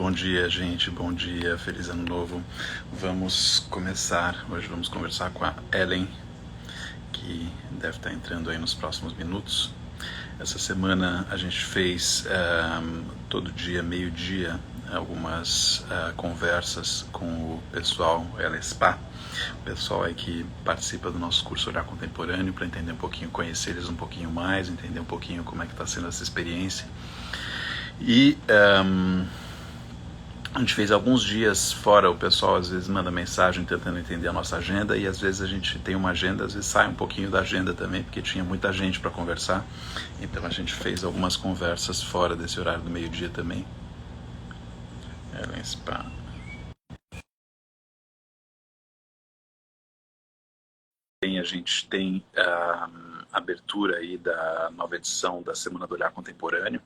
Bom dia, gente. Bom dia. Feliz Ano Novo. Vamos começar. Hoje vamos conversar com a Ellen, que deve estar entrando aí nos próximos minutos. Essa semana a gente fez todo dia, meio-dia, algumas conversas com o pessoal LSPA, o pessoal aí que participa do nosso curso Olhar Contemporâneo, para entender um pouquinho, conhecer eles um pouquinho mais, entender um pouquinho como é que está sendo essa experiência. E a gente fez alguns dias fora, o pessoal às vezes manda mensagem tentando entender a nossa agenda e às vezes a gente tem uma agenda, às vezes sai um pouquinho da agenda também, porque tinha muita gente para conversar. Então a gente fez algumas conversas fora desse horário do meio-dia também. Ellen Spa. A gente tem a abertura aí da nova edição da Semana do Olhar Contemporâneo.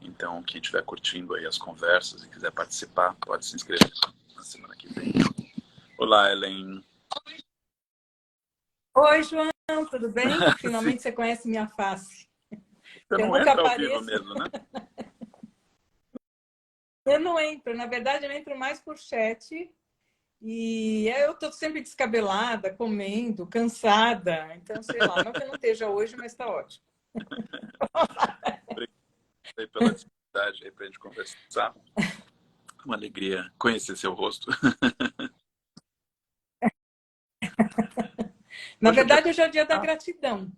Então, quem estiver curtindo aí as conversas e quiser participar, pode se inscrever na semana que vem. Olá, Ellen. Oi, João, tudo bem? Finalmente você conhece minha face. Você não entra ao vivo mesmo, né? Eu não entro, na verdade eu entro mais por chat e eu estou sempre descabelada, comendo, cansada, então sei lá, não que eu não esteja hoje, mas está ótimo. Obrigado pela disponibilidade aí para a gente conversar. Uma alegria conhecer seu rosto. Na verdade, hoje é o dia da gratidão.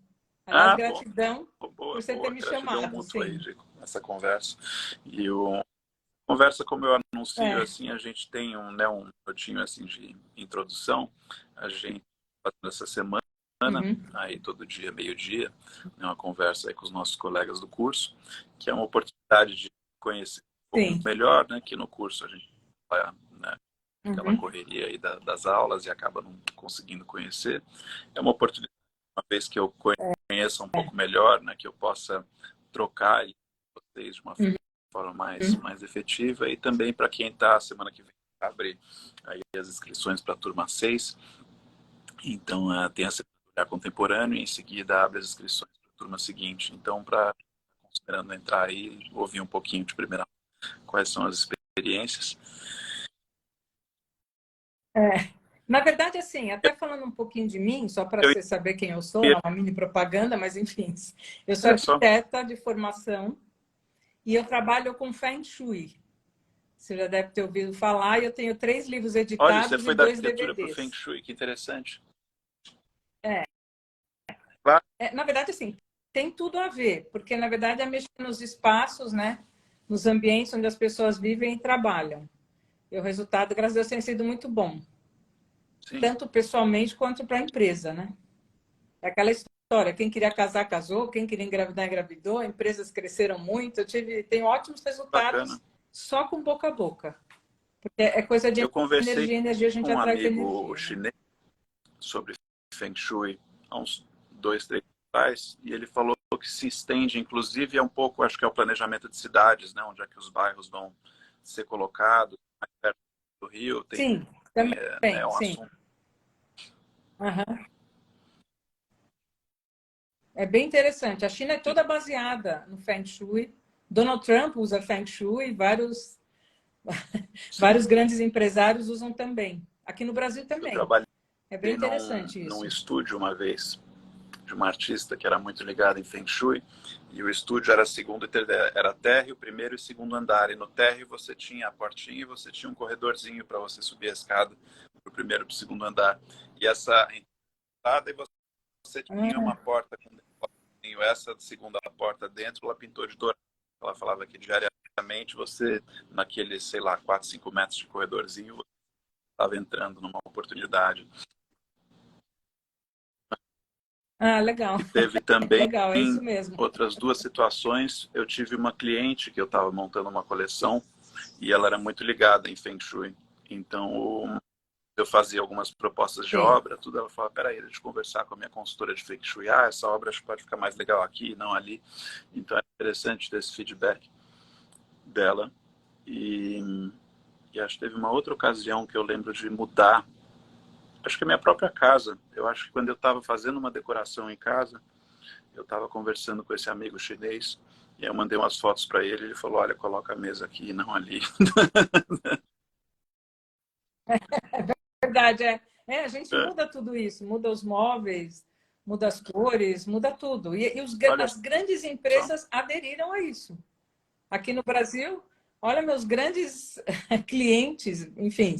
Aliás, gratidão boa, por você ter me chamado. Aí nessa conversa. E o conversa, como eu anuncio, assim, a gente tem um minutinho assim de introdução. A gente fazendo essa semana, aí todo dia, meio-dia, uma conversa aí com os nossos colegas do curso, que é uma oportunidade de conhecer um pouco melhor, né? Que no curso a gente vai, né, aquela correria aí das aulas e acaba não conseguindo conhecer. É uma oportunidade, uma vez que eu conheça um pouco melhor, né, que eu possa trocar com vocês de uma forma mais efetiva. E também para quem está, semana que vem, abre aí as inscrições para a turma 6. Então, tem a Semana do Olhar Contemporâneo e em seguida abre as inscrições para a turma seguinte. Então, para considerando entrar aí, ouvir um pouquinho de primeira mão quais são as experiências. Na verdade, assim, até falando um pouquinho de mim, só para você saber quem eu sou, é uma mini propaganda, mas enfim, eu sou arquiteta de formação e eu trabalho com Feng Shui. Você já deve ter ouvido falar, e eu tenho 3 livros editados. Olha, você foi e da 2 arquitetura DVDs. para o Feng Shui, que interessante. Na verdade, assim, tem tudo a ver, porque, na verdade, é mexer nos espaços, né? Nos ambientes onde as pessoas vivem e trabalham. E o resultado, graças a Deus, tem sido muito bom. Sim. Tanto pessoalmente quanto para a empresa, né? É aquela história, quem queria casar, casou, quem queria engravidar, engravidou, empresas cresceram muito, tenho ótimos resultados. Bacana. Só com boca a boca. Porque é coisa de energia a gente atrai energia. Eu conversei com um amigo chinês sobre Feng Shui há uns 2, 3 anos atrás, e ele falou que se estende, inclusive, um pouco, acho que é o planejamento de cidades, né, onde é que os bairros vão ser colocados, mais perto do Rio. Sim, também. É um sim. assunto. É bem interessante. A China é toda baseada no Feng Shui. Donald Trump usa Feng Shui, vários grandes empresários usam também. Aqui no Brasil também. É bem interessante isso. Num estúdio uma vez de uma artista que era muito ligada em Feng Shui, e o estúdio era era térreo, primeiro e segundo andar, e no térreo você tinha a portinha e você tinha um corredorzinho para você subir a escada do primeiro para o segundo andar. E essa entrada, e você tinha uma porta com essa segunda porta dentro, ela pintou de dourado. Ela falava que diariamente você, naqueles, sei lá, 4, 5 metros de corredorzinho, você estava entrando numa oportunidade. Legal. E teve também legal, é isso mesmo. Outras 2 situações. Eu tive uma cliente que eu estava montando uma coleção e ela era muito ligada em Feng Shui. Então, eu fazia algumas propostas de obra, tudo. Ela falava, peraí, deixa eu conversar com a minha consultora de Feng Shui. Essa obra acho que pode ficar mais legal aqui, não ali. Então, é interessante ter esse feedback dela. E acho que teve uma outra ocasião que eu lembro de mudar, acho que a minha própria casa. Eu acho que quando eu estava fazendo uma decoração em casa, eu estava conversando com esse amigo chinês E eu mandei umas fotos para ele, ele falou, olha, coloca a mesa aqui e não ali. Verdade, a gente muda tudo isso, muda os móveis, muda as cores, muda tudo. E Olha as grandes só. empresas aderiram a isso. Aqui no Brasil, olha, meus grandes clientes, enfim,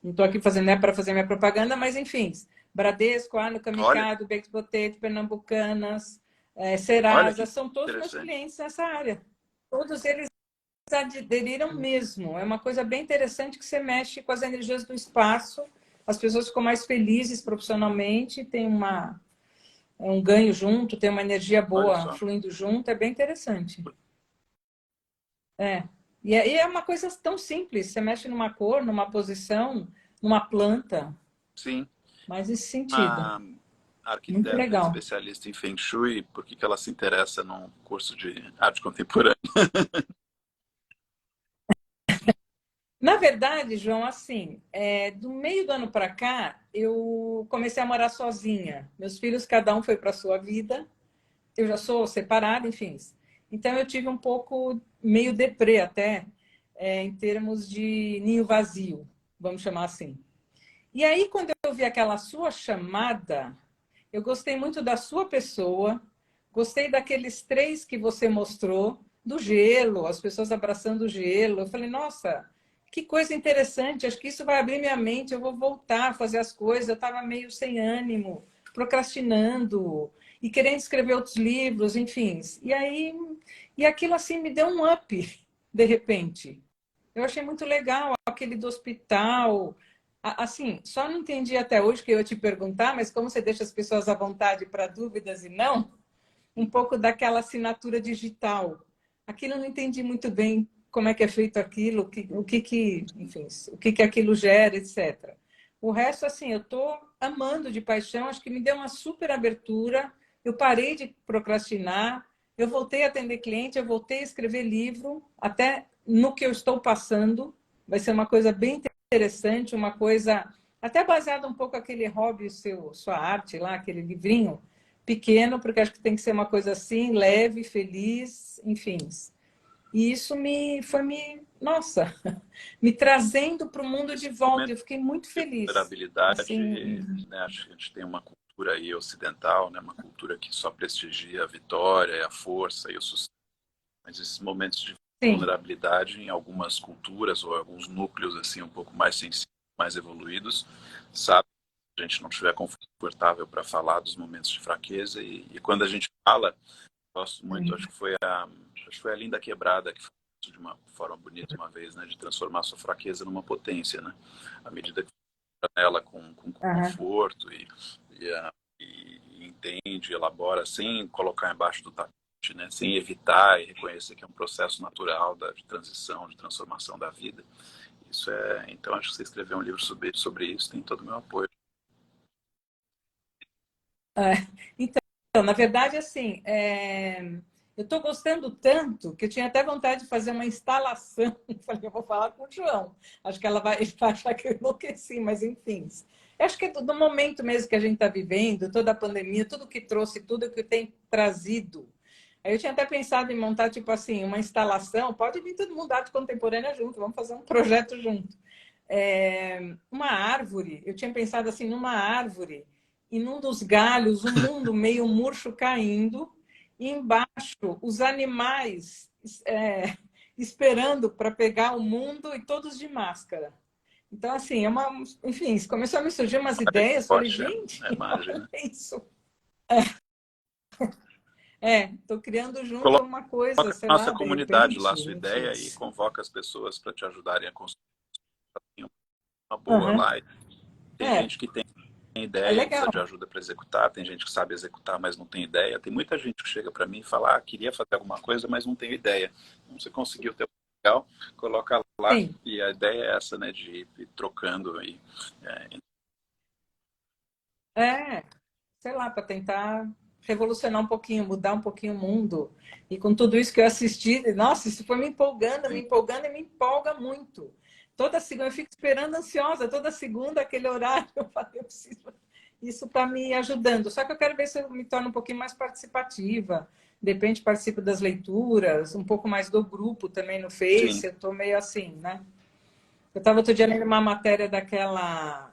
não estou aqui fazendo para fazer minha propaganda, mas enfim, Bradesco, Arno, Olha, Camicado, Bex Botet, Pernambucanas, olha que Serasa, são todos meus interessante. clientes nessa área. Todos eles aderiram mesmo. É uma coisa bem interessante que você mexe com as energias do espaço, as pessoas ficam mais felizes profissionalmente, tem um ganho junto, tem uma energia Olha boa só. fluindo junto, é bem interessante. É. E é uma coisa tão simples, você mexe numa cor, numa posição, numa planta, Sim. mas nesse sentido. A Muito arquiteta legal. especialista em Feng Shui, por que ela se interessa num curso de arte contemporânea? Na verdade, João, assim, do meio do ano para cá, eu comecei a morar sozinha. Meus filhos, cada um foi para a sua vida. Eu já sou separada, enfim. Então, eu tive um pouco meio deprê até, em termos de ninho vazio, vamos chamar assim. E aí, quando eu vi aquela sua chamada, eu gostei muito da sua pessoa, gostei daqueles três que você mostrou, do gelo, as pessoas abraçando o gelo. Eu falei, nossa, que coisa interessante, acho que isso vai abrir minha mente, eu vou voltar a fazer as coisas. Eu estava meio sem ânimo, procrastinando e querendo escrever outros livros, enfim. E aquilo assim me deu um up, de repente. Eu achei muito legal aquele do hospital. Assim, só não entendi até hoje que eu ia te perguntar, mas como você deixa as pessoas à vontade para dúvidas e não, um pouco daquela assinatura digital. Aquilo eu não entendi muito bem como é que é feito aquilo, enfim, o que aquilo gera, etc. O resto, assim, eu estou amando de paixão, acho que me deu uma super abertura, eu parei de procrastinar, eu voltei a atender cliente, eu voltei a escrever livro, até no que eu estou passando, vai ser uma coisa bem interessante, uma coisa até baseada um pouco aquele hobby sua arte lá, aquele livrinho, pequeno, porque acho que tem que ser uma coisa assim, leve, feliz, enfim. E isso nossa, me trazendo para o mundo de Esse volta. momento Eu fiquei muito de feliz. vulnerabilidade, Assim, né, acho que a gente tem uma cultura aí ocidental, né, uma cultura que só prestigia a vitória, a força e o sucesso. Mas esses momentos de sim, vulnerabilidade em algumas culturas ou alguns núcleos assim um pouco mais sensíveis, mais evoluídos, sabe? A gente não estiver confortável para falar dos momentos de fraqueza e quando a gente fala, gosto muito, acho que foi a Linda Quebrada que falou isso de uma forma bonita uma vez, né, de transformar sua fraqueza numa potência, né? À medida que ela com aham. conforto e entende, elabora sem colocar embaixo do tapete, né? Sem evitar e reconhecer que é um processo natural de transição, de transformação da vida. Isso é, então acho que você escrever um livro sobre isso tem todo o meu apoio. Então, na verdade, assim, eu estou gostando tanto que eu tinha até vontade de fazer uma instalação. Falei, eu vou falar com o João. Acho que ela vai achar que eu enlouqueci, mas enfim. Eu acho que é do momento mesmo que a gente está vivendo, toda a pandemia, tudo que trouxe, tudo que tem trazido. Aí eu tinha até pensado em montar, tipo assim, uma instalação. Pode vir todo mundo da arte contemporânea junto, vamos fazer um projeto junto. Uma árvore, eu tinha pensado assim, numa árvore, e num dos galhos, um mundo meio murcho caindo, e embaixo os animais esperando para pegar o mundo e todos de máscara. Então, assim, enfim, começou a me surgir umas Olha que ideias, falei, forte, gente, é olha imagem. isso. Estou criando junto Coloca uma coisa, a sei nossa lá, de comunidade lá, a repente, sua enfim. ideia, e convoca as pessoas para te ajudarem a construir uma boa Uhum. lá. Tem gente que tem É ideia e precisa legal. de ajuda para executar, tem gente que sabe executar, mas não tem ideia. Tem muita gente que chega para mim e fala, queria fazer alguma coisa, mas não tenho ideia. Então, você conseguiu ter legal, coloca lá, Sim. e a ideia é essa, né, de ir trocando aí. É, sei lá, para tentar revolucionar um pouquinho, mudar um pouquinho o mundo. E com tudo isso que eu assisti, nossa, isso foi me empolgando e me empolga muito. Toda segunda, eu fico esperando ansiosa, toda segunda, aquele horário, eu falei, eu preciso. Isso está me ajudando. Só que eu quero ver se eu me torno um pouquinho mais participativa, De repente participo das leituras, um pouco mais do grupo também no Face. Sim. Eu tô meio assim, né? Eu estava outro dia lendo uma matéria daquela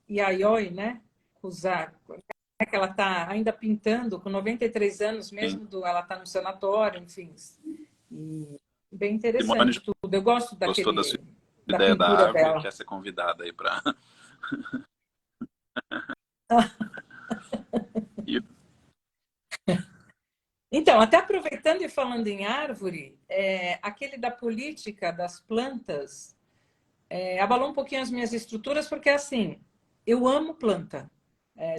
Yayoi, né? Usar, que ela está ainda pintando com 93 anos, Sim. mesmo ela está no sanatório, enfim. E bem Simone interessante tudo. Eu gosto gostou da sua da ideia da pintura árvore, dela. quer ser convidada aí para... Então, até aproveitando e falando em árvore, aquele da política das plantas abalou um pouquinho as minhas estruturas, porque assim, eu amo planta.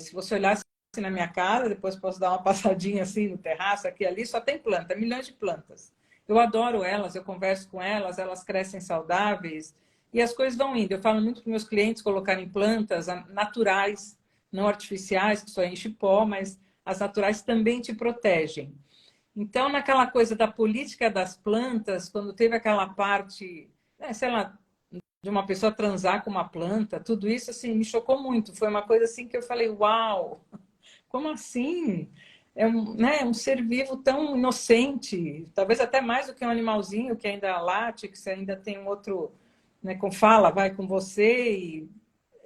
Se você olhar na minha casa, depois posso dar uma passadinha assim no terraço, aqui e ali, só tem planta, milhões de plantas. Eu adoro elas, eu converso com elas, elas crescem saudáveis e as coisas vão indo. Eu falo muito para meus clientes colocarem plantas naturais, não artificiais, que só enche pó, mas as naturais também te protegem. Então, naquela coisa da política das plantas, quando teve aquela parte, sei lá, de uma pessoa transar com uma planta, tudo isso assim me chocou muito. Foi uma coisa assim que eu falei, uau, como assim? Um ser vivo tão inocente, talvez até mais do que um animalzinho que ainda late, que você ainda tem um outro, né, com fala, vai com você,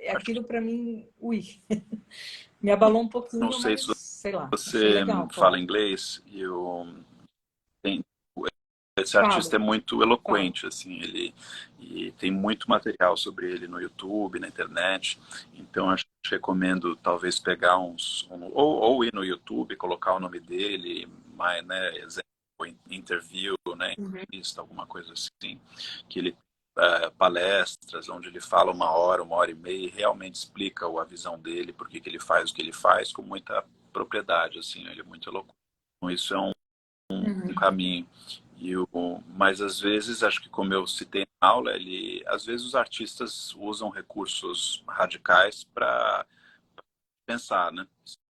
e aquilo para mim, ui, me abalou um Não pouquinho, sei mas se sei lá, achei você legal, fala claro. inglês e tem- esse artista Falo, é muito falo. eloquente, assim, ele e tem muito material sobre ele no YouTube, na internet. Então acho que recomendo talvez pegar ou ir no YouTube, colocar o nome dele, mais, né, exemplo, interview, né, Uhum. entrevista, alguma coisa assim, que ele palestras onde ele fala 1 hora, 1 hora e meia, e realmente explica a visão dele, por que ele faz o que ele faz, com muita propriedade, assim, ele é muito eloquente. Então, isso é um Uhum. caminho. Mas às vezes, acho que como eu citei na aula, às vezes os artistas usam recursos radicais para pensar, né?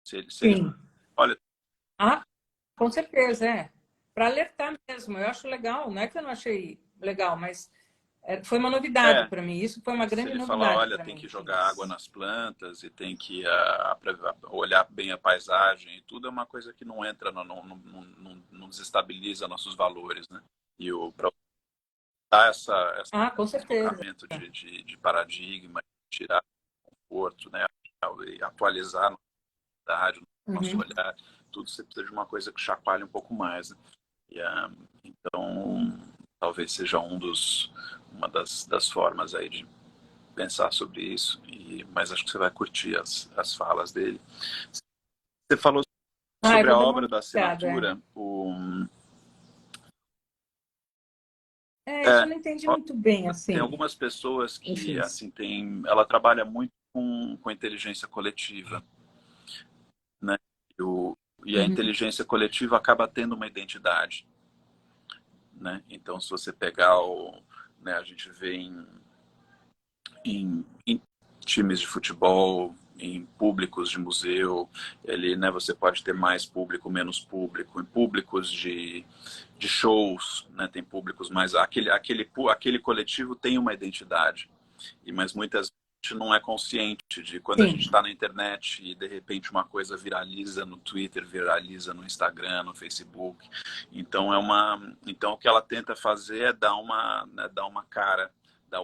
Se eles, Sim. olha, Ah, com certeza, é. Para alertar mesmo, eu acho legal. Não é que eu não achei legal, mas foi uma novidade é, para mim. Isso foi uma se grande ele falar, novidade olha, para tem mim. que Enfim. jogar água nas plantas e tem que olhar bem a paisagem e tudo, é uma coisa que não entra, não desestabiliza nossos valores, né? E para dar esse Ah, com certeza. deslocamento de paradigma, tirar o conforto, né? E atualizar a rádio, nosso Uhum. olhar, tudo você precisa de uma coisa que chacoalhe um pouco mais, né? Então, talvez seja uma das formas aí de pensar sobre isso, mas acho que você vai curtir as falas dele. Você falou Ah, eu sobre vou a dar uma obra da olhada. assinatura. Isso eu não entendi muito bem, Tem assim. algumas pessoas que, Enfim. assim, ela trabalha muito com inteligência coletiva, né? E a Uhum. inteligência coletiva acaba tendo uma identidade, né? Então, se você pegar né, a gente vê em times de futebol, em públicos de museu, né, você pode ter mais público, menos público, em públicos de shows, né, tem públicos mais... Aquele coletivo tem uma identidade, mas muitas vezes a gente não é consciente de quando a gente Sim, está na internet e de repente uma coisa viraliza no Twitter, viraliza no Instagram, no Facebook. Então então o que ela tenta fazer é dar uma cara,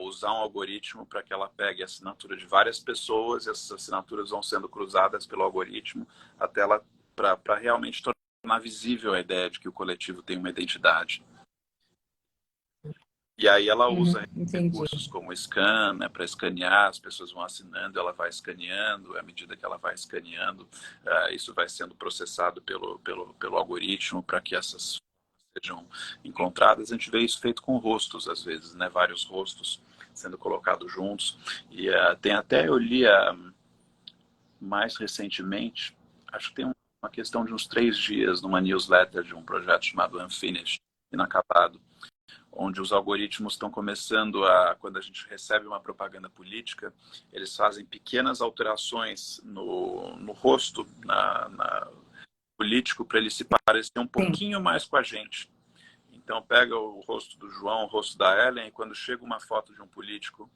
usar um algoritmo para que ela pegue a assinatura de várias pessoas e essas assinaturas vão sendo cruzadas pelo algoritmo até ela para realmente tornar visível a ideia de que o coletivo tem uma identidade. E aí ela usa entendi. recursos como scan, né, para escanear, as pessoas vão assinando, ela vai escaneando, à medida que ela vai escaneando, isso vai sendo processado pelo algoritmo para que essas sejam encontradas. A gente vê isso feito com rostos, às vezes, né, vários rostos sendo colocados juntos. E tem até, eu li mais recentemente, acho que tem uma questão de uns 3 dias, numa newsletter de um projeto chamado Unfinished, Inacabado, onde os algoritmos estão começando quando a gente recebe uma propaganda política, eles fazem pequenas alterações no rosto político para ele se parecer um Sim. pouquinho mais com a gente. Então pega o rosto do João, o rosto da Ellen, e quando chega uma foto de um político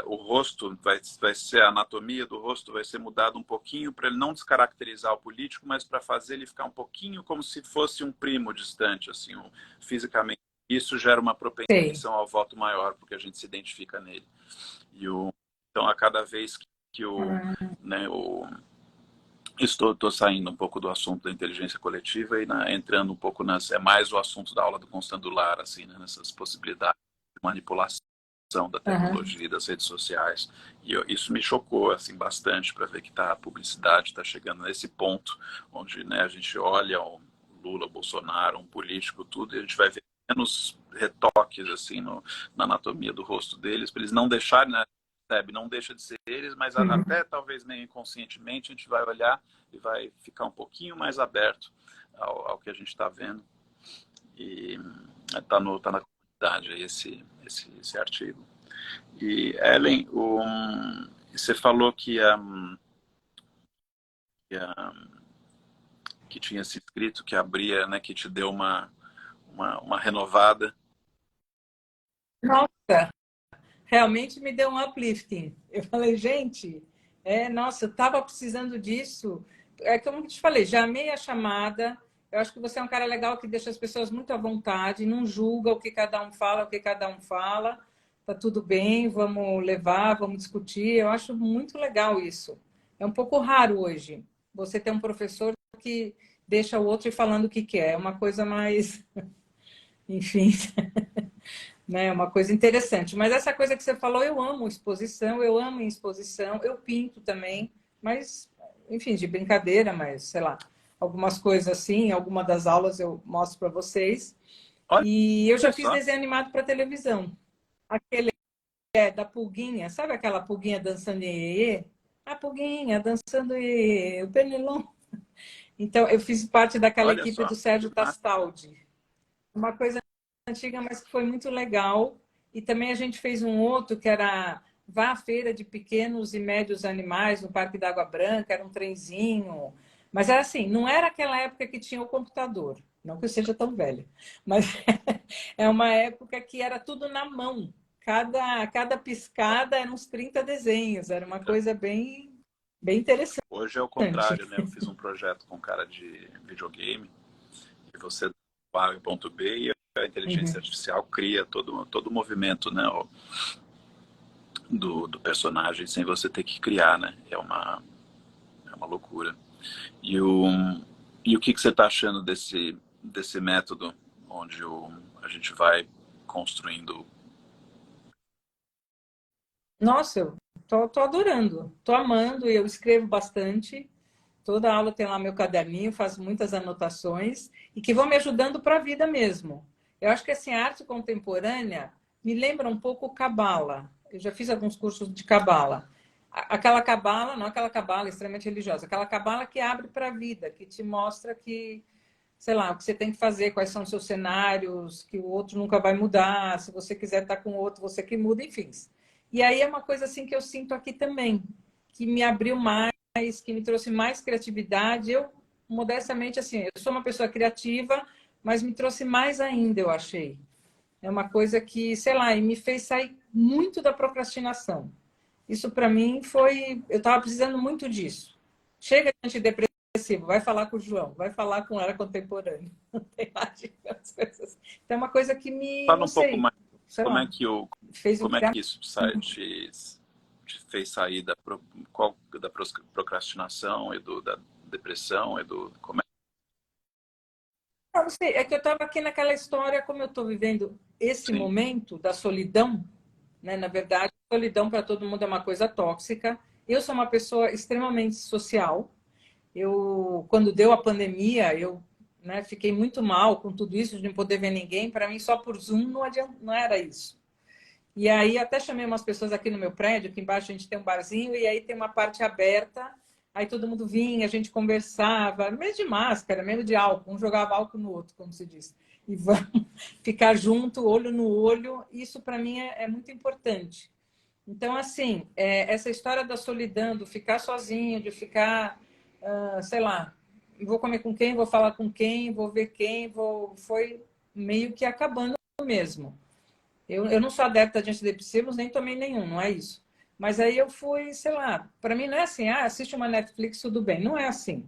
o rosto vai ser, a anatomia do rosto vai ser mudada um pouquinho para ele não descaracterizar o político, mas para fazer ele ficar um pouquinho como se fosse um primo distante, assim, fisicamente. Isso gera uma propensão ao voto maior, porque a gente se identifica nele. Então, a cada vez que estou saindo um pouco do assunto da inteligência coletiva e entrando um pouco é mais o assunto da aula do Constandular, assim, né, nessas possibilidades de manipulação da tecnologia e das redes sociais. E isso me chocou assim bastante, para ver que a publicidade está chegando nesse ponto onde, né, a gente olha o Lula, o Bolsonaro, um político, tudo, e a gente vai ver menos retoques assim na anatomia do rosto deles, para eles não deixarem, né, não deixa de ser eles, mas até talvez meio inconscientemente a gente vai olhar e vai ficar um pouquinho mais aberto ao que a gente está vendo. E tá na comunidade aí esse artigo. E Ellen, você falou que tinha se escrito que abria, né, que te deu uma renovada. Nossa, realmente me deu um uplifting. Eu falei, gente, nossa, eu estava precisando disso. É como eu te falei, já amei a chamada. Eu acho que você é um cara legal que deixa as pessoas muito à vontade, não julga o que cada um fala, o que cada um fala. Tá tudo bem, vamos levar, vamos discutir. Eu acho muito legal isso. É um pouco raro hoje você ter um professor que deixa o outro ir falando o que quer. É uma coisa mais, enfim, né? Uma coisa interessante. Mas essa coisa que você falou, eu amo exposição, eu amo exposição, eu pinto também, mas, enfim, de brincadeira, mas, sei lá, algumas coisas assim, alguma das aulas eu mostro para vocês. Olha, e eu já fiz desenho animado para televisão. Aquele da pulguinha, sabe aquela pulguinha dançando iê? A pulguinha dançando iê, o pernilongo. Então, eu fiz parte daquela equipe do Sérgio Tastaldi. Uma coisa antiga, mas que foi muito legal. E também a gente fez um outro que era vá à feira de pequenos e médios animais no Parque da Água Branca, era um trenzinho. Mas era assim, não era aquela época que tinha o computador. Não que eu seja tão velha, mas é uma época que era tudo na mão. Cada piscada eram uns 30 desenhos, era uma coisa bem interessante. Hoje é o contrário, né? Eu fiz um projeto com cara de videogame e você A em ponto B e a inteligência artificial cria todo o movimento, né, do personagem sem você ter que criar, né? É uma loucura. E o que você está achando desse método onde a gente vai construindo? Nossa, eu tô adorando, tô amando, eu escrevo bastante. Toda aula tem lá meu caderninho, faço muitas anotações e que vão me ajudando para a vida mesmo. Eu acho que assim, a arte contemporânea me lembra um pouco cabala. Eu já fiz alguns cursos de cabala. Aquela cabala, não aquela cabala extremamente religiosa, aquela cabala que abre para a vida, que te mostra que, sei lá, o que você tem que fazer, quais são os seus cenários, que o outro nunca vai mudar, se você quiser estar com o outro, você que muda, enfim. E aí é uma coisa assim que eu sinto aqui também, que me abriu mais, que me trouxe mais criatividade. Eu, modestamente, assim, eu sou uma pessoa criativa, mas me trouxe mais ainda, eu achei. É uma coisa que, sei lá, e me fez sair muito da procrastinação. Isso, para mim, foi... Eu estava precisando muito disso. Chega de antidepressivo, vai falar com o João, vai falar com ela contemporânea. Não tem mais coisas. Então, é uma coisa que me... Fala não um sei, pouco mais como lá, é que fez como é que isso te fez sair da procrastinação e da depressão e como é? Não sei, é que eu estava aqui naquela história, como eu estou vivendo esse Sim. momento da solidão, né? Na verdade, solidão para todo mundo é uma coisa tóxica. Eu sou uma pessoa extremamente social. Quando deu a pandemia, eu, né, fiquei muito mal com tudo isso de não poder ver ninguém. Para mim, só por Zoom não era isso. E aí até chamei umas pessoas aqui no meu prédio, aqui embaixo a gente tem um barzinho e aí tem uma parte aberta. Aí todo mundo vinha, a gente conversava, mesmo de máscara, mesmo de álcool, um jogava álcool no outro, como se diz. E vamos ficar junto, olho no olho, isso para mim é muito importante. Então, assim, essa história da solidão, do ficar sozinho, de ficar, sei lá, vou comer com quem, vou falar com quem, vou ver quem, foi meio que acabando mesmo. Eu não sou adepta de antidepressivos, nem tomei nenhum, não é isso. Mas aí eu fui, sei lá, para mim não é assim, assiste uma Netflix, tudo bem. Não é assim.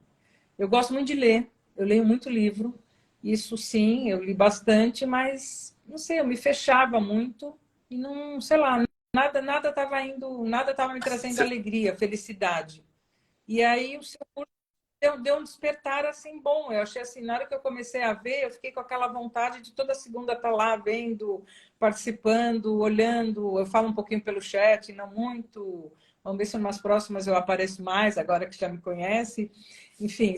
Eu gosto muito de ler, eu leio muito livro, isso sim, eu li bastante, mas não sei, eu me fechava muito e não, sei lá, nada estava indo, nada estava me trazendo alegria, felicidade. E aí o seu curso deu um despertar assim bom. Eu achei assim, na hora que eu comecei a ver, eu fiquei com aquela vontade de toda segunda estar lá vendo, participando, olhando. Eu falo um pouquinho pelo chat, não muito. Vamos ver se umas próximas eu apareço mais, agora que já me conhece. Enfim,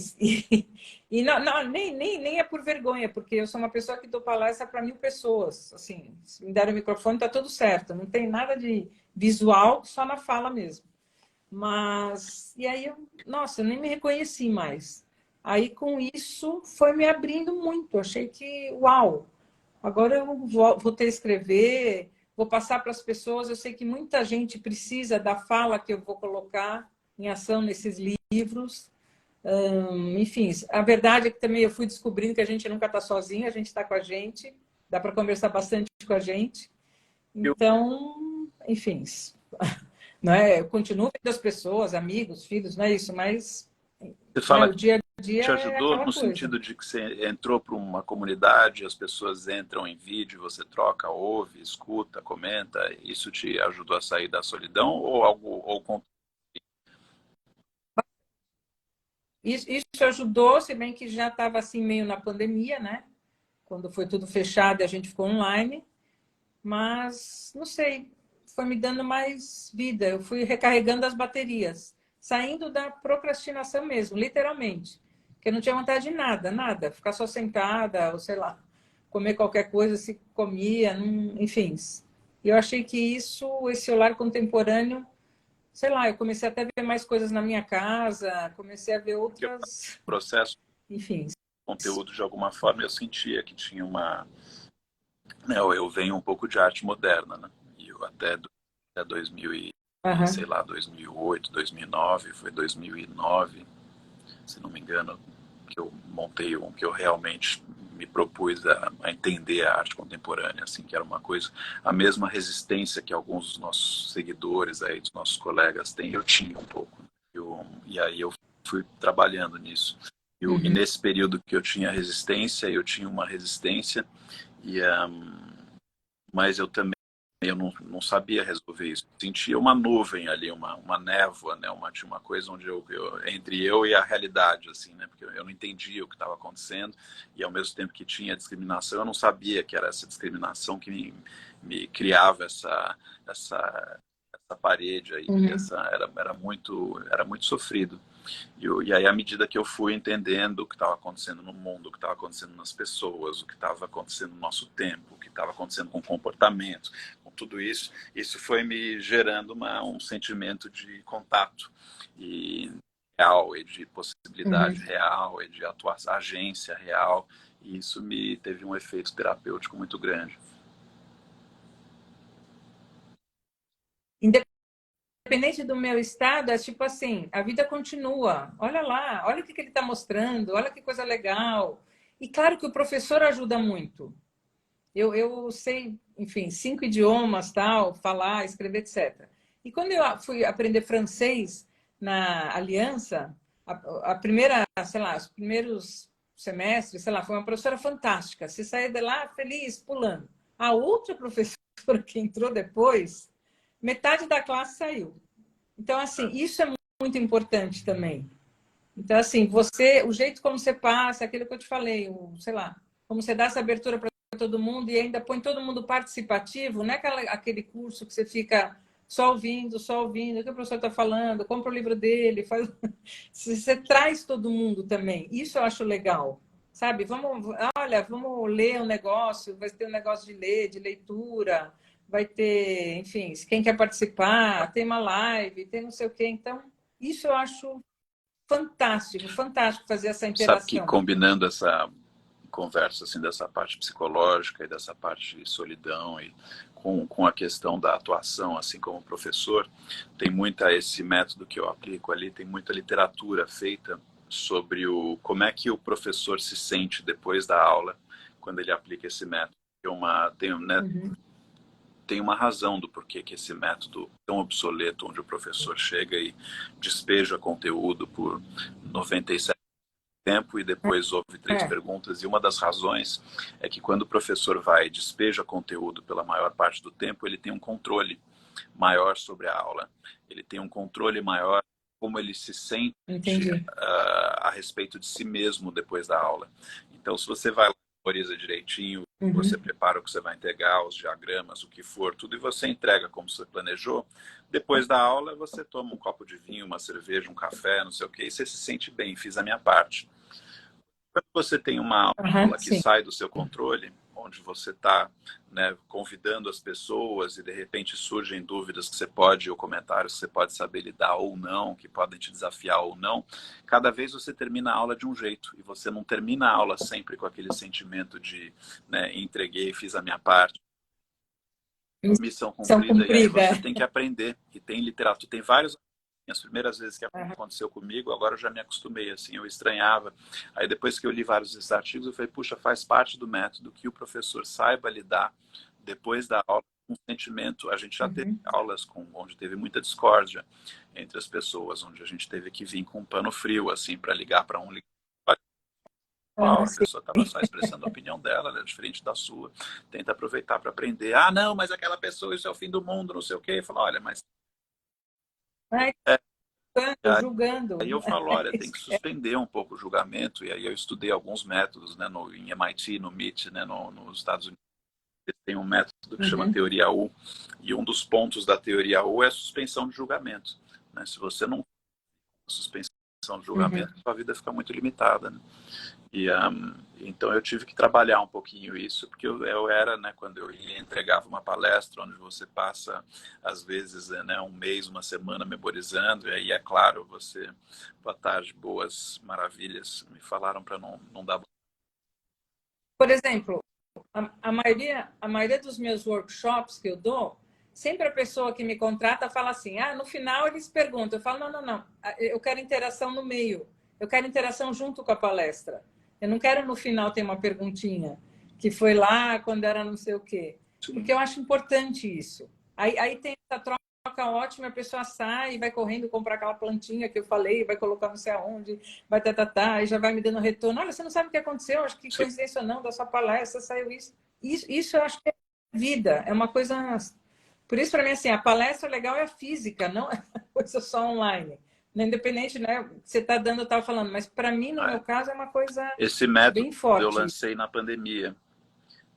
e não, nem é por vergonha, porque eu sou uma pessoa que dou palestra para 1.000 pessoas. Assim, se me der o microfone, está tudo certo. Não tem nada de visual, só na fala mesmo. Mas, e aí, nossa, eu nem me reconheci mais. Aí, com isso, foi me abrindo muito. Achei que, uau, agora eu vou ter que escrever, vou passar para as pessoas. Eu sei que muita gente precisa da fala que eu vou colocar em ação nesses livros. Enfim, a verdade é que também eu fui descobrindo que a gente nunca está sozinho, a gente está com a gente, dá para conversar bastante com a gente. Então, enfim, não é? Eu continuo vendo as pessoas, amigos, filhos, não é isso, mas Você né, fala o que dia a dia te é ajudou aquela no coisa. sentido de que você entrou para uma comunidade, as pessoas entram em vídeo, você troca, ouve, escuta, comenta, isso te ajudou a sair da solidão ou algo ou Isso ajudou, se bem que já estava assim meio na pandemia, né? Quando foi tudo fechado e a gente ficou online, mas não sei, foi me dando mais vida. Eu fui recarregando as baterias, saindo da procrastinação mesmo, literalmente. Porque eu não tinha vontade de nada, nada. Ficar só sentada, ou sei lá, comer qualquer coisa, se comia, enfim. E eu achei que isso, esse olhar contemporâneo, sei lá, eu comecei até a ver mais coisas na minha casa, comecei a ver porque o outras, processo, enfim. conteúdo de alguma forma eu sentia que tinha uma, né, eu venho um pouco de arte moderna, né? E eu até 2000 e sei Aham. lá, 2008, 2009, foi 2009, se não me engano, que eu montei um que eu realmente me propus a entender a arte contemporânea, assim, que era uma coisa, a mesma resistência que alguns dos nossos seguidores aí, dos nossos colegas têm, eu tinha um pouco. E aí eu fui trabalhando nisso. E Uhum. nesse período que eu tinha resistência, eu tinha uma resistência, e, mas eu também eu não sabia resolver isso. Sentia uma nuvem ali, uma névoa, né? Tinha uma coisa onde entre eu e a realidade, assim, né? Porque eu não entendia o que estava acontecendo e ao mesmo tempo que tinha discriminação, eu não sabia que era essa discriminação que me criava essa parede aí, Uhum. era muito sofrido. E aí, à medida que eu fui entendendo o que estava acontecendo no mundo, o que estava acontecendo nas pessoas, o que estava acontecendo no nosso tempo, o que estava acontecendo com o comportamento, com tudo isso, isso foi me gerando um sentimento de contato e real, e de possibilidade Uhum. real, e de atuação, agência real. E isso me teve um efeito terapêutico muito grande. Independente do meu estado, é tipo assim, a vida continua. Olha lá, olha o que ele está mostrando, olha que coisa legal. E claro que o professor ajuda muito. Eu sei, enfim, 5 idiomas, tal, falar, escrever, etc. E quando eu fui aprender francês na Aliança, a primeira, sei lá, os primeiros semestres, sei lá, foi uma professora fantástica. Você saía de lá feliz, pulando. A outra professora que entrou depois, metade da classe saiu. Então, assim, isso é muito importante também. Então, assim, o jeito como você passa, aquilo que eu te falei, sei lá, como você dá essa abertura para todo mundo e ainda põe todo mundo participativo, não é aquele curso que você fica só ouvindo o que o professor está falando, compra o livro dele, faz... Você traz todo mundo também. Isso eu acho legal. Sabe, vamos ler um negócio, vai ter um negócio de ler, de leitura, vai ter, enfim, quem quer participar, tem uma live, tem não sei o quê. Então, isso eu acho fantástico, fantástico fazer essa Sabe que interação. combinando essa conversa assim dessa parte psicológica e dessa parte de solidão e com a questão da atuação, assim como professor, tem muita esse método que eu aplico ali, tem muita literatura feita sobre como é que o professor se sente depois da aula quando ele aplica esse método. Né, Uhum. tem uma razão do porquê que esse método tão obsoleto, onde o professor chega e despeja conteúdo por 97 tempo e depois houve 3 perguntas. E uma das razões é que quando o professor vai e despeja conteúdo pela maior parte do tempo, ele tem um controle maior sobre a aula. Ele tem um controle maior como ele se sente a respeito de si mesmo depois da aula. Então, se você vai lá, memoriza direitinho, você prepara o que você vai entregar, os diagramas, o que for, tudo, e você entrega como você planejou, depois da aula você toma um copo de vinho, uma cerveja, um café, não sei o quê, e você se sente bem, fiz a minha parte. Quando você tem uma aula que sai do seu controle, onde você está, né, convidando as pessoas e de repente surgem dúvidas que você pode, ou comentários que você pode saber lidar ou não, que podem te desafiar ou não, cada vez você termina a aula de um jeito e você não termina a aula sempre com aquele sentimento de, né, entreguei, fiz a minha parte, missão cumprida. E aí você tem que aprender. E tem literatura, tem vários. As primeiras vezes que aconteceu comigo, agora eu já me acostumei, assim, eu estranhava. Aí depois que eu li vários desses artigos, eu falei, puxa, faz parte do método que o professor saiba lidar depois da aula com um sentimento. A gente já teve aulas onde teve muita discórdia entre as pessoas, onde a gente teve que vir com um pano frio, assim, para ligar para um. A pessoa estava só expressando a opinião dela, ela é diferente da sua. Tenta aproveitar para aprender. Ah, não, mas aquela pessoa, isso é o fim do mundo, não sei o quê. Eu falo, olha, mas... julgando. Aí eu falo, olha, tem que suspender um pouco o julgamento. E aí eu estudei alguns métodos, né, em MIT, no MIT, né, nos Estados Unidos. Tem um método que chama teoria U. E um dos pontos da teoria U é a suspensão de julgamento. Né? Se você não suspensão de julgamento, sua vida fica muito limitada. Né? E, então eu tive que trabalhar um pouquinho isso, porque eu era, né, quando eu entregava uma palestra, onde você passa, às vezes, né, um mês, uma semana memorizando, e aí, é claro, você, boa tarde, boas, maravilhas, me falaram para não dar... Por exemplo, a maioria dos meus workshops que eu dou, sempre a pessoa que me contrata fala assim, no final eles perguntam, eu falo, não, eu quero interação no meio, eu quero interação junto com a palestra. Eu não quero no final ter uma perguntinha que foi lá quando era não sei o quê. Porque eu acho importante isso. Aí tem essa troca ótima, a pessoa sai e vai correndo comprar aquela plantinha que eu falei, vai colocar não sei aonde, vai e já vai me dando retorno. Olha, você não sabe o que aconteceu, acho que coincidência ou não, da sua palestra saiu isso. Isso eu acho que é vida, é uma coisa... Por isso, para mim, assim, a palestra legal é a física, não é coisa só online. Independente, né? Você está dando, eu estava falando, mas para mim, no meu caso, é uma coisa Esse método bem forte. Eu lancei na pandemia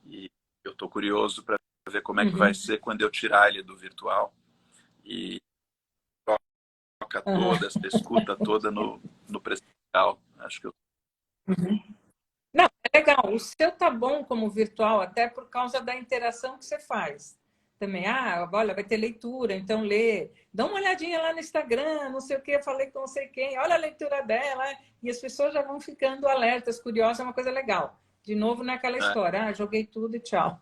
e eu estou curioso para ver como é que vai ser quando eu tirar ele do virtual e troca toda, essa escuta toda no presencial. Acho que eu... Não, é legal. O seu tá bom como virtual, até por causa da interação que você faz. Também, olha, vai ter leitura, então lê. Dá uma olhadinha lá no Instagram, não sei o que, eu falei com não sei quem, olha a leitura dela. E as pessoas já vão ficando alertas, curiosas, é uma coisa legal. De novo, naquela história, joguei tudo e tchau.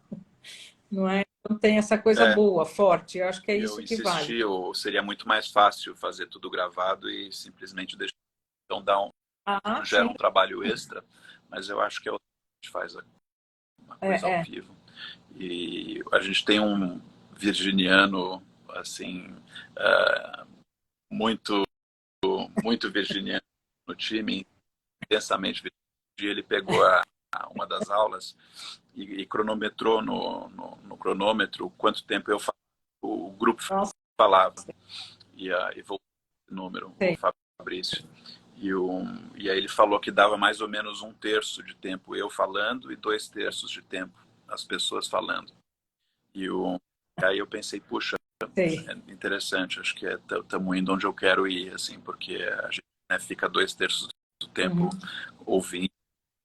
Não é? Não tem essa coisa boa, forte. Eu acho que é isso que vale. Ou seria muito mais fácil fazer tudo gravado e simplesmente deixar. Então gera um trabalho extra, mas eu acho que é o que a gente faz uma coisa ao vivo. E a gente tem um virginiano, assim, muito virginiano no time, intensamente virginiano. Ele pegou uma das aulas e cronometrou no cronômetro quanto tempo o grupo falava. E voltou esse número, o Fabrício. E aí ele falou que dava mais ou menos 1/3 de tempo eu falando e 2/3 de tempo as pessoas falando. E aí eu pensei, puxa, é interessante, acho que estamos indo onde eu quero ir, assim, porque a gente, né, fica 2/3 do tempo ouvindo,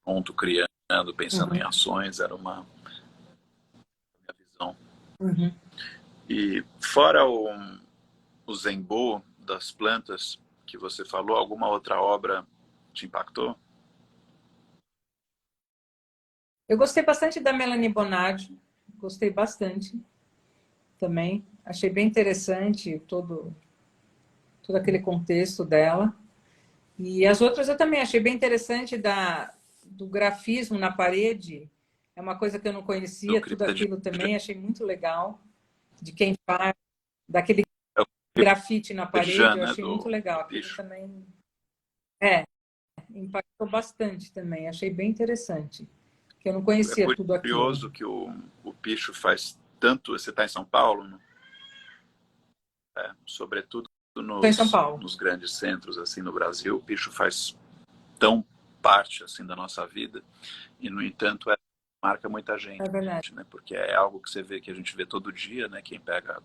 junto, criando, pensando em ações, era uma minha visão. E fora o Zenbo das plantas que você falou, alguma outra obra te impactou? Eu gostei bastante da Melanie Bonardi, gostei bastante também. Achei bem interessante todo aquele contexto dela. E as outras eu também achei bem interessante do grafismo na parede. É uma coisa que eu não conhecia, tudo aquilo também, achei muito legal. de quem faz, daquele É o grafite na parede, Jan, eu né, achei muito legal. do Aquilo Picho. também é, impactou bastante também, achei bem interessante, que eu não É conhecia tudo aquilo. curioso que o Picho faz tanto... Você está em São Paulo, né? Sobretudo Estou em São Paulo. nos grandes centros assim no Brasil, o Picho faz tão parte assim da nossa vida e, no entanto, marca muita gente, É verdade. né? Porque é algo que você vê, que a gente vê todo dia, né? Quem pega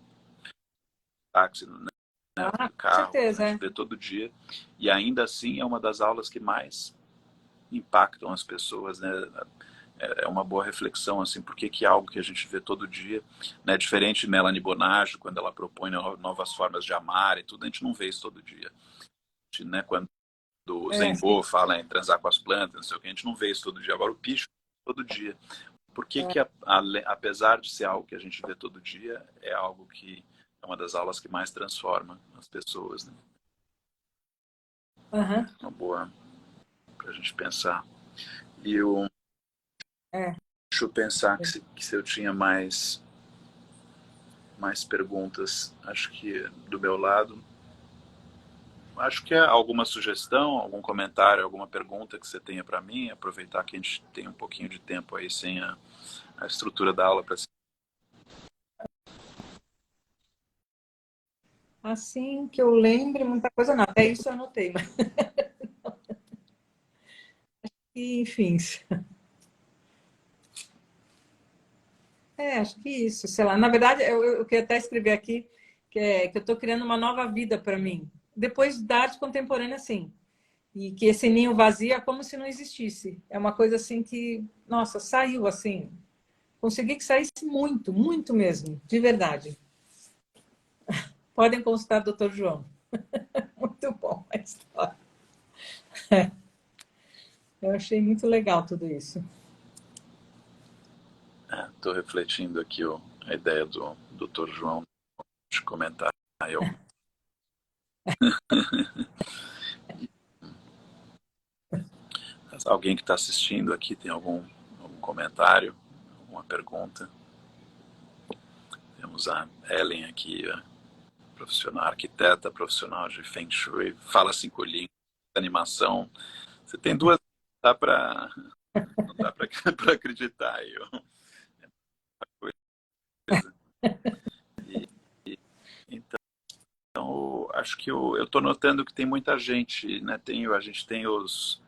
táxi, né? Ah, com Carro, a certeza, gente é. vê todo dia, e ainda assim é uma das aulas que mais impactam as pessoas, né? É uma boa reflexão, assim, porque que é algo que a gente vê todo dia, né? Diferente de Melanie Bonaggio, quando ela propõe novas formas de amar e tudo, a gente não vê isso todo dia. A gente, né, quando o Sim. Zenbo fala em transar com as plantas, não sei o que, a gente não vê isso todo dia. Agora o Picho, todo dia. Por que que, apesar de ser algo que a gente vê todo dia, é algo que é uma das aulas que mais transforma as pessoas, né? Uhum. Uma boa para a gente pensar. E eu, É. deixa eu pensar que se eu tinha mais perguntas, acho que do meu lado. Acho que é alguma sugestão, algum comentário, alguma pergunta que você tenha para mim, aproveitar que a gente tem um pouquinho de tempo aí sem a estrutura da aula para. Assim que eu lembre, muita coisa não. Até isso eu anotei, mas enfim. Acho que isso, sei lá. Na verdade, eu queria até escrever aqui que eu estou criando uma nova vida para mim. Depois da arte contemporânea, sim. E que esse ninho vazio é como se não existisse. É uma coisa assim que, nossa, saiu assim. Consegui que saísse muito, muito mesmo, de verdade. Podem consultar o Dr. João. Muito bom a história. Eu achei muito legal tudo isso. Estou refletindo aqui a ideia do Dr. João de comentar. Eu, alguém que está assistindo aqui tem algum comentário, alguma pergunta? Temos a Ellen aqui, a profissional, arquiteta, profissional de Feng Shui, fala 5 línguas, animação. Você tem duas, não dá para acreditar aí. E, então, acho que eu estou notando que tem muita gente, né? A gente tem os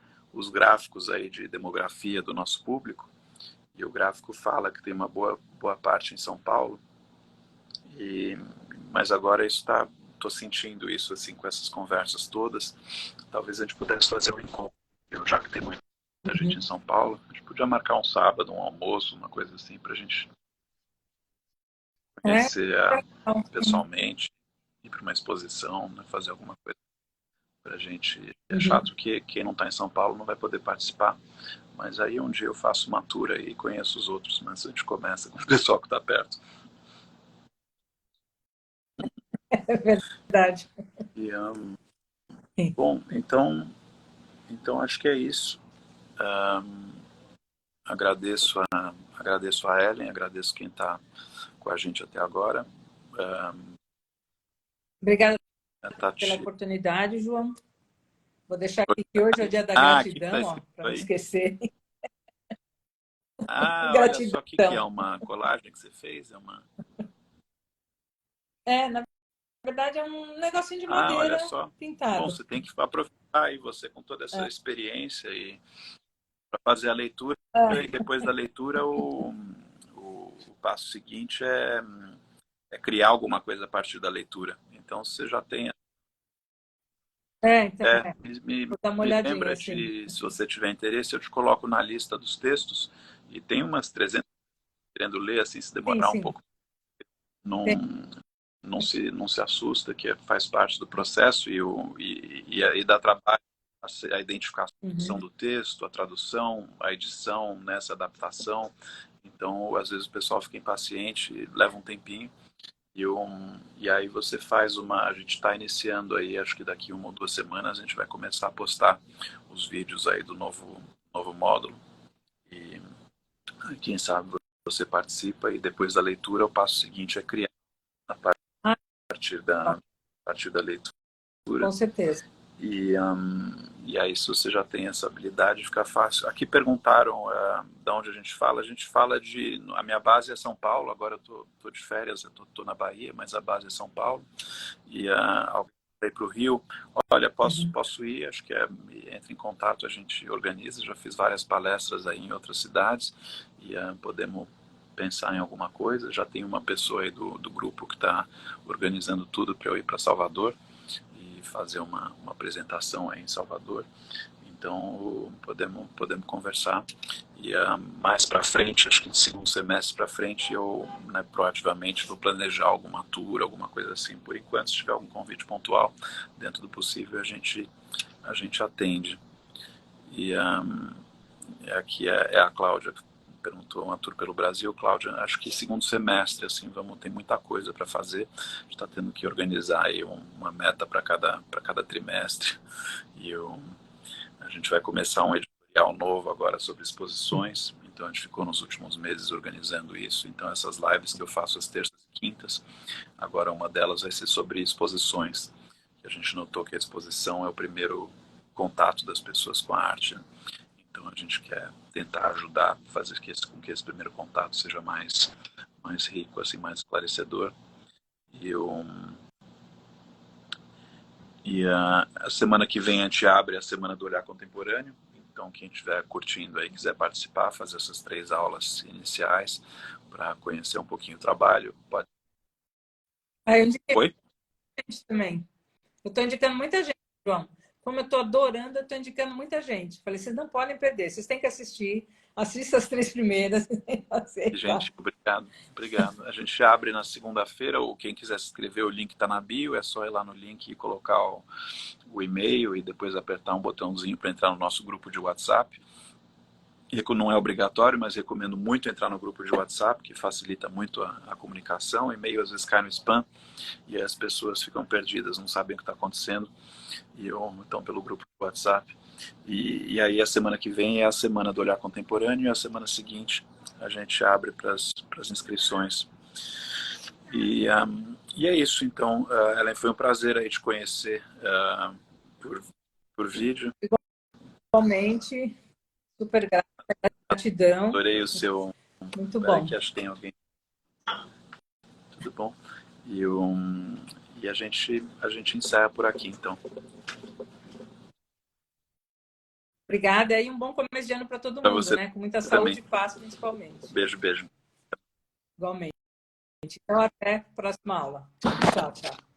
gráficos aí de demografia do nosso público, e o gráfico fala que tem uma boa parte em São Paulo, mas agora estou sentindo isso assim com essas conversas todas. Talvez a gente pudesse fazer um encontro, já que tem muita gente em São Paulo, a gente podia marcar um sábado, um almoço, uma coisa assim, para a gente conhecer pessoalmente, ir para uma exposição, né, fazer alguma coisa para a gente. É chato que quem não está em São Paulo não vai poder participar, mas aí um dia eu faço uma tour e conheço os outros, mas a gente começa com o pessoal que está perto. É verdade. E, bom, então acho que é isso. Agradeço a Ellen, agradeço quem está com a gente até agora. Obrigada A pela Tati. oportunidade, João. Vou deixar aqui que hoje é o dia da O que está gratidão, ó, escrito para não aí? esquecer. Olha só, o que é Gratidão. uma colagem que você fez? Na verdade, é um negocinho de Olha madeira só. Bom, pintado. você tem que aproveitar aí você com toda essa experiência e para fazer a leitura, e depois da leitura o passo seguinte é criar alguma coisa a partir da leitura. Então você já tem. Então, Me vou dar uma olhadinha, lembra assim. se você tiver interesse, eu te coloco na lista dos textos e tem umas 300 querendo ler, assim, se Sim, demorar um sim. pouco, não, não se assusta, que faz parte do processo e aí dá trabalho a identificação do texto, a tradução, a edição, nessa adaptação. Então, às vezes o pessoal fica impaciente, leva um tempinho. E aí você faz a gente está iniciando aí, acho que daqui 1 ou 2 semanas a gente vai começar a postar os vídeos aí do novo módulo. E quem sabe você participa e depois da leitura o passo seguinte é criar a Ah, partir da leitura. com certeza. E aí, se você já tem essa habilidade, fica fácil. Aqui perguntaram de onde a gente fala. A gente fala de... A minha base é São Paulo, agora eu tô de férias, eu tô na Bahia, mas a base é São Paulo. E alguém vai para o Rio. Olha, posso ir, acho que entra em contato, a gente organiza. Já fiz várias palestras aí em outras cidades e podemos pensar em alguma coisa. Já tem uma pessoa aí do grupo que está organizando tudo para eu ir para Salvador e fazer uma apresentação aí em Salvador. Então podemos conversar e mais para frente, acho que de segundo semestre para frente, eu proativamente vou planejar alguma tour, alguma coisa assim. Por enquanto, se tiver algum convite pontual, dentro do possível, a gente atende. E aqui é a Cláudia que perguntou uma tour pelo Brasil. Cláudia, acho que segundo semestre, assim, tem muita coisa para fazer. A gente está tendo que organizar aí uma meta para cada trimestre. E a gente vai começar um editorial novo agora sobre exposições. Então a gente ficou nos últimos meses organizando isso. Então essas lives que eu faço às terças e quintas, agora uma delas vai ser sobre exposições. A gente notou que a exposição é o primeiro contato das pessoas com a arte, né? Então a gente quer tentar ajudar, fazer com que esse primeiro contato seja mais rico, assim, mais esclarecedor. E a semana que vem a gente abre a Semana do Olhar Contemporâneo. Então quem estiver curtindo aí, quiser participar, fazer essas 3 aulas iniciais para conhecer um pouquinho o trabalho, pode. Aí eu indiquei Oi? gente também. Eu estou indicando muita gente, João. Como eu estou adorando, eu estou indicando muita gente. Falei, vocês não podem perder, vocês têm que assistir. Assista as 3 primeiras. Gente, obrigado. A gente abre na segunda-feira, ou quem quiser se inscrever, o link está na bio, é só ir lá no link e colocar o e-mail e depois apertar um botãozinho para entrar no nosso grupo de WhatsApp. Não é obrigatório, mas recomendo muito entrar no grupo de WhatsApp, que facilita muito a comunicação. E-mail às vezes cai no spam e as pessoas ficam perdidas, não sabem o que está acontecendo. Então, pelo grupo de WhatsApp. E aí a semana que vem é a Semana do Olhar Contemporâneo e a semana seguinte a gente abre para as inscrições. E é isso, então, Ellen, foi um prazer aí te conhecer por vídeo. Igualmente, super gratidão. Adorei o seu... Muito bom. Que acho que tem alguém... Tudo bom? E a gente encerra por aqui, então. Obrigada e um bom começo de ano para todo Pra mundo, você né? Com muita também. saúde e paz, principalmente. Beijo. Igualmente. Então, até a próxima aula. Tchau, tchau.